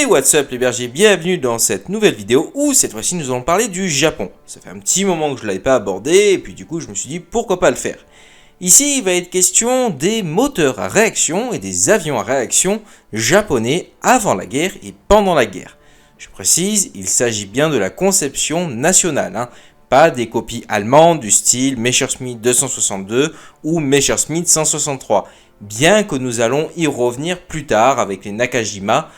what's up les bergers, bienvenue dans cette nouvelle vidéo où cette fois-ci nous allons parler du Japon. Ça fait un petit moment que je ne l'avais pas abordé et puis du coup je me suis dit pourquoi pas le faire. Ici il va être question des moteurs à réaction et des avions à réaction japonais avant la guerre et pendant la guerre. Je précise, il s'agit bien de la conception nationale, pas des copies allemandes du style Messerschmitt 262 ou Messerschmitt 163, bien que nous allons y revenir plus tard avec les Nakajima.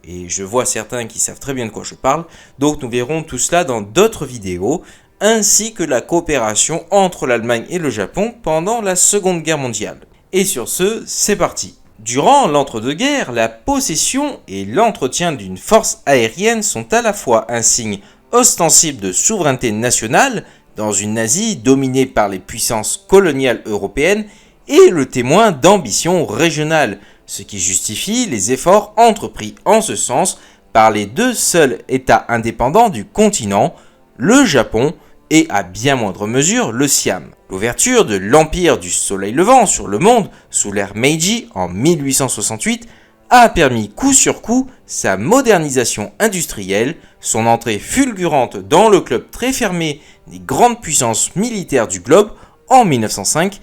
Et je vois certains qui savent très bien de quoi je parle, donc nous verrons tout cela dans d'autres vidéos, ainsi que la coopération entre l'Allemagne et le Japon pendant la Seconde Guerre mondiale. Et sur ce, c'est parti. Durant l'entre-deux-guerres, la possession et l'entretien d'une force aérienne sont à la fois un signe ostensible de souveraineté nationale dans une Asie dominée par les puissances coloniales européennes et le témoin d'ambitions régionales, ce qui justifie les efforts entrepris en ce sens par les deux seuls États indépendants du continent, le Japon et à bien moindre mesure le Siam. L'ouverture de l'Empire du Soleil Levant sur le monde sous l'ère Meiji en 1868 a permis coup sur coup sa modernisation industrielle, son entrée fulgurante dans le club très fermé des grandes puissances militaires du globe en 1905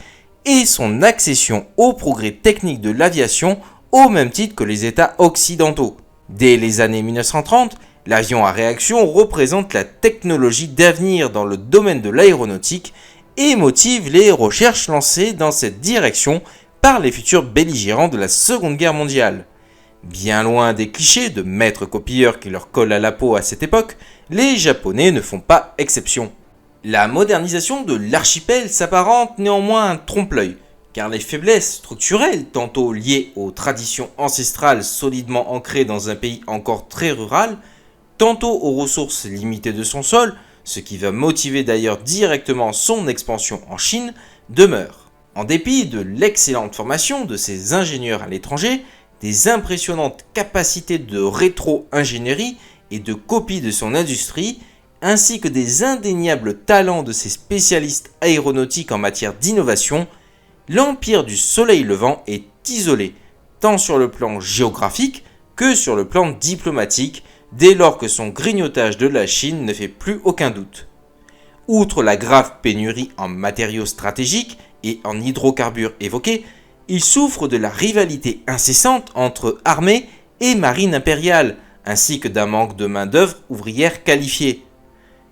et son accession au progrès technique de l'aviation au même titre que les États occidentaux. Dès les années 1930, l'avion à réaction représente la technologie d'avenir dans le domaine de l'aéronautique et motive les recherches lancées dans cette direction par les futurs belligérants de la Seconde Guerre mondiale. Bien loin des clichés de maîtres copieurs qui leur collent à la peau à cette époque, les Japonais ne font pas exception. La modernisation de l'archipel s'apparente néanmoins à un trompe-l'œil, car les faiblesses structurelles, tantôt liées aux traditions ancestrales solidement ancrées dans un pays encore très rural, tantôt aux ressources limitées de son sol, ce qui va motiver d'ailleurs directement son expansion en Chine, demeurent. En dépit de l'excellente formation de ses ingénieurs à l'étranger, des impressionnantes capacités de rétro-ingénierie et de copie de son industrie, ainsi que des indéniables talents de ses spécialistes aéronautiques en matière d'innovation, l'Empire du Soleil Levant est isolé, tant sur le plan géographique que sur le plan diplomatique, dès lors que son grignotage de la Chine ne fait plus aucun doute. Outre la grave pénurie en matériaux stratégiques et en hydrocarbures évoqués, il souffre de la rivalité incessante entre armée et marine impériale, ainsi que d'un manque de main-d'œuvre ouvrière qualifiée.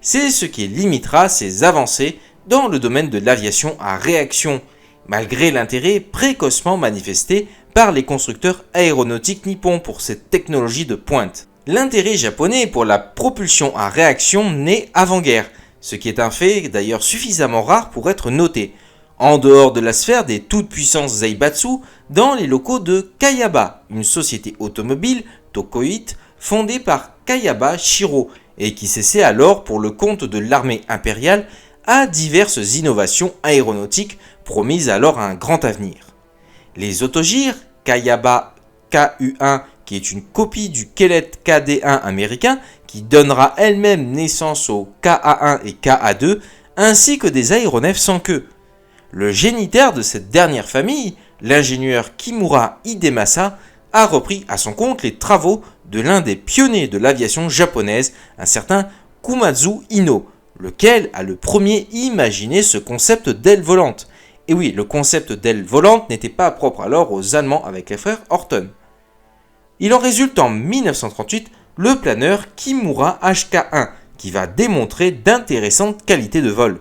C'est ce qui limitera ses avancées dans le domaine de l'aviation à réaction, malgré l'intérêt précocement manifesté par les constructeurs aéronautiques nippons pour cette technologie de pointe. L'intérêt japonais pour la propulsion à réaction naît avant-guerre, ce qui est un fait d'ailleurs suffisamment rare pour être noté, en dehors de la sphère des toutes-puissances Zaibatsu, dans les locaux de Kayaba, une société automobile, Tokoit, fondée par Kayaba Shiro, et qui cessait alors pour le compte de l'armée impériale à diverses innovations aéronautiques promises alors à un grand avenir. Les autogyres, Kayaba KU-1, qui est une copie du Kelet KD-1 américain, qui donnera elle-même naissance aux KA-1 et KA-2, ainsi que des aéronefs sans queue. Le génitaire de cette dernière famille, l'ingénieur Kimura Hidemasa, a repris à son compte les travaux de l'un des pionniers de l'aviation japonaise, un certain Komatsu Ino, lequel a le premier imaginé ce concept d'aile volante. Et oui, le concept d'aile volante n'était pas propre alors aux Allemands avec les frères Horten. Il en résulte en 1938 le planeur Kimura HK-1, qui va démontrer d'intéressantes qualités de vol.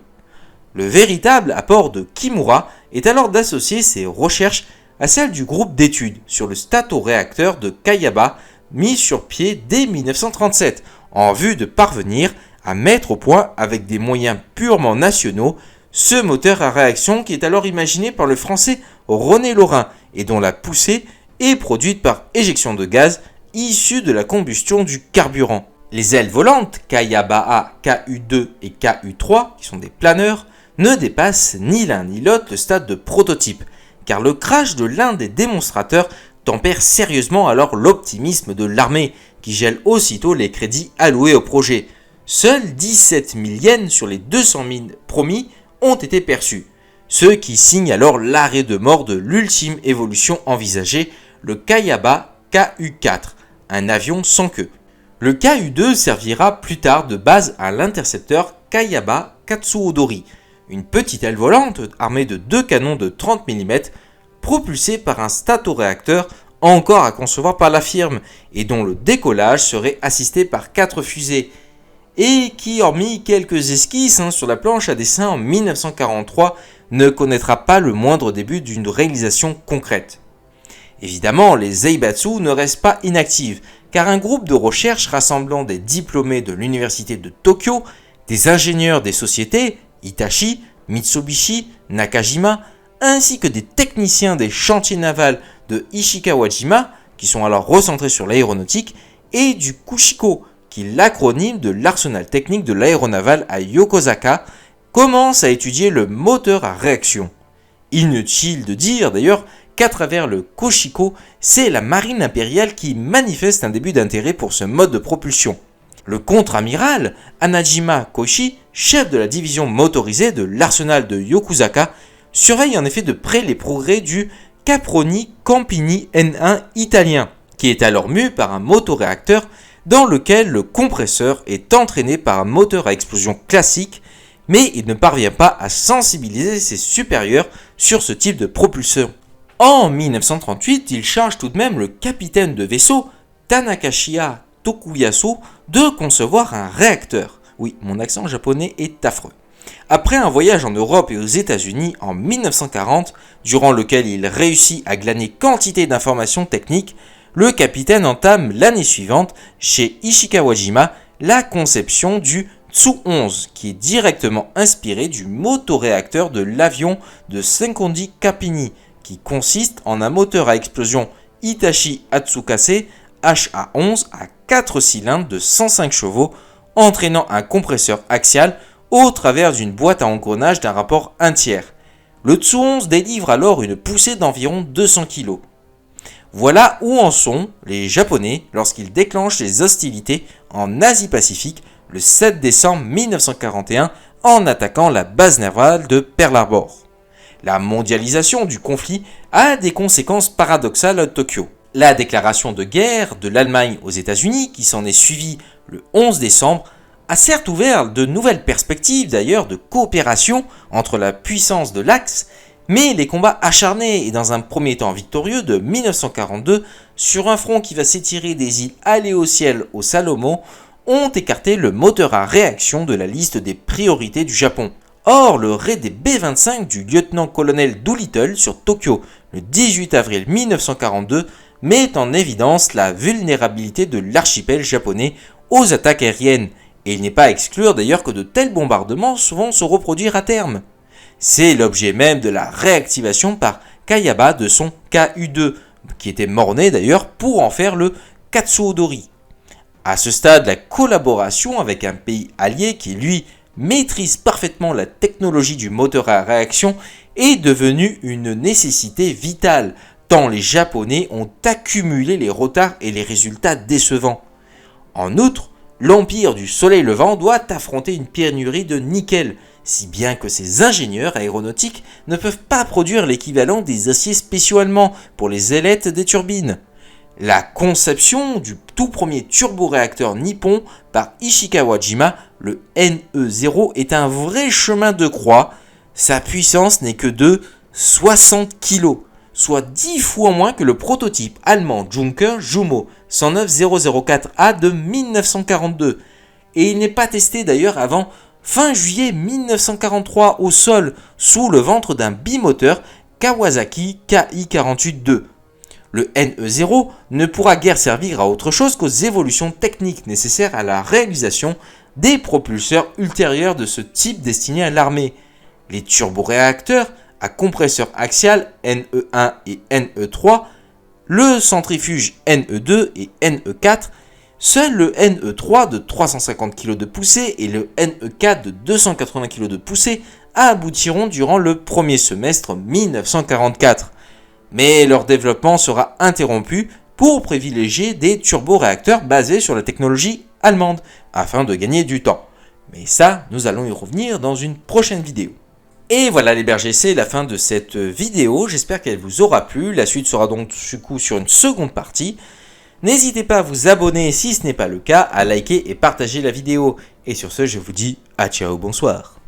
Le véritable apport de Kimura est alors d'associer ses recherches à celles du groupe d'études sur le statoréacteur de Kayaba mis sur pied dès 1937 en vue de parvenir à mettre au point avec des moyens purement nationaux ce moteur à réaction qui est alors imaginé par le français René Laurin et dont la poussée est produite par éjection de gaz issue de la combustion du carburant. Les ailes volantes Kayaba-A, KU2 et KU3, qui sont des planeurs, ne dépassent ni l'un ni l'autre le stade de prototype, car le crash de l'un des démonstrateurs tempère sérieusement alors l'optimisme de l'armée, qui gèle aussitôt les crédits alloués au projet. Seuls 17 000 yens sur les 200 000 promis ont été perçus, ce qui signe alors l'arrêt de mort de l'ultime évolution envisagée, le Kayaba KU4, un avion sans queue. Le Ku-2 servira plus tard de base à l'intercepteur Kayaba Katsuodori, une petite aile volante armée de 2 canons de 30 mm propulsée par un statoréacteur encore à concevoir par la firme et dont le décollage serait assisté par 4 fusées et qui, hormis quelques esquisses sur la planche à dessin en 1943, ne connaîtra pas le moindre début d'une réalisation concrète. Évidemment, les Zaibatsu ne restent pas inactives, car un groupe de recherche rassemblant des diplômés de l'université de Tokyo, des ingénieurs des sociétés Hitachi, Mitsubishi, Nakajima, ainsi que des techniciens des chantiers navals de Ishikawajima, qui sont alors recentrés sur l'aéronautique, et du Kushiko, qui est l'acronyme de l'arsenal technique de l'aéronaval à Yokosuka, commencent à étudier le moteur à réaction. Inutile de dire d'ailleurs qu'à travers le Kushiko, c'est la marine impériale qui manifeste un début d'intérêt pour ce mode de propulsion. Le contre-amiral Anajima Koichi, chef de la division motorisée de l'arsenal de Yokosuka, surveille en effet de près les progrès du Caproni Campini N1 italien, qui est alors mu par un motoréacteur dans lequel le compresseur est entraîné par un moteur à explosion classique, mais il ne parvient pas à sensibiliser ses supérieurs sur ce type de propulsion. En 1938, il charge tout de même le capitaine de vaisseau Tanakashiya Tokuyasu de concevoir un réacteur. Oui, mon accent japonais est affreux. Après un voyage en Europe et aux États-Unis en 1940, durant lequel il réussit à glaner quantité d'informations techniques, le capitaine entame l'année suivante, chez Ishikawajima, la conception du Tsu-11, qui est directement inspiré du motoréacteur de l'avion de Seikondi Kapini, qui consiste en un moteur à explosion Hitachi Atsukase HA11 à 4 cylindres de 105 chevaux, entraînant un compresseur axial au travers d'une boîte à engrenage d'un rapport 1 tiers. Le Tsu-11 délivre alors une poussée d'environ 200 kg. Voilà où en sont les Japonais lorsqu'ils déclenchent les hostilités en Asie-Pacifique le 7 décembre 1941 en attaquant la base navale de Pearl Harbor. La mondialisation du conflit a des conséquences paradoxales à Tokyo. La déclaration de guerre de l'Allemagne aux États-Unis, qui s'en est suivie le 11 décembre, a certes ouvert de nouvelles perspectives d'ailleurs de coopération entre la puissance de l'Axe, mais les combats acharnés et dans un premier temps victorieux de 1942 sur un front qui va s'étirer des îles Aléoutiennes aux Salomon ont écarté le moteur à réaction de la liste des priorités du Japon. Or, le raid des B-25 du lieutenant-colonel Doolittle sur Tokyo le 18 avril 1942 met en évidence la vulnérabilité de l'archipel japonais aux attaques aériennes, et il n'est pas à exclure d'ailleurs que de tels bombardements vont se reproduire à terme. C'est l'objet même de la réactivation par Kayaba de son Ku-2, qui était mort-né d'ailleurs pour en faire le Katsuodori. À ce stade, la collaboration avec un pays allié qui, lui, maîtrise parfaitement la technologie du moteur à réaction est devenue une nécessité vitale, tant les Japonais ont accumulé les retards et les résultats décevants. En outre, l'Empire du Soleil Levant doit affronter une pénurie de nickel, si bien que ses ingénieurs aéronautiques ne peuvent pas produire l'équivalent des aciers spéciaux allemands pour les ailettes des turbines. La conception du tout premier turboréacteur nippon par Ishikawajima, le NE0, est un vrai chemin de croix. Sa puissance n'est que de 60 kg, soit 10 fois moins que le prototype allemand Junker Jumo 109004A de 1942. Et il n'est pas testé d'ailleurs avant fin juillet 1943 au sol, sous le ventre d'un bimoteur Kawasaki KI-48-2. Le NE0 ne pourra guère servir à autre chose qu'aux évolutions techniques nécessaires à la réalisation des propulseurs ultérieurs de ce type destinés à l'armée. Les turboréacteurs à compresseur axial NE1 et NE3, le centrifuge NE2 et NE4, seul le NE3 de 350 kg de poussée et le NE4 de 280 kg de poussée aboutiront durant le premier semestre 1944. Mais leur développement sera interrompu pour privilégier des turboréacteurs basés sur la technologie allemande, afin de gagner du temps. Mais ça, nous allons y revenir dans une prochaine vidéo. Et voilà les bergers, c'est la fin de cette vidéo, j'espère qu'elle vous aura plu. La suite sera donc du coup sur une seconde partie. N'hésitez pas à vous abonner si ce n'est pas le cas, à liker et partager la vidéo. Et sur ce, je vous dis à ciao, bonsoir.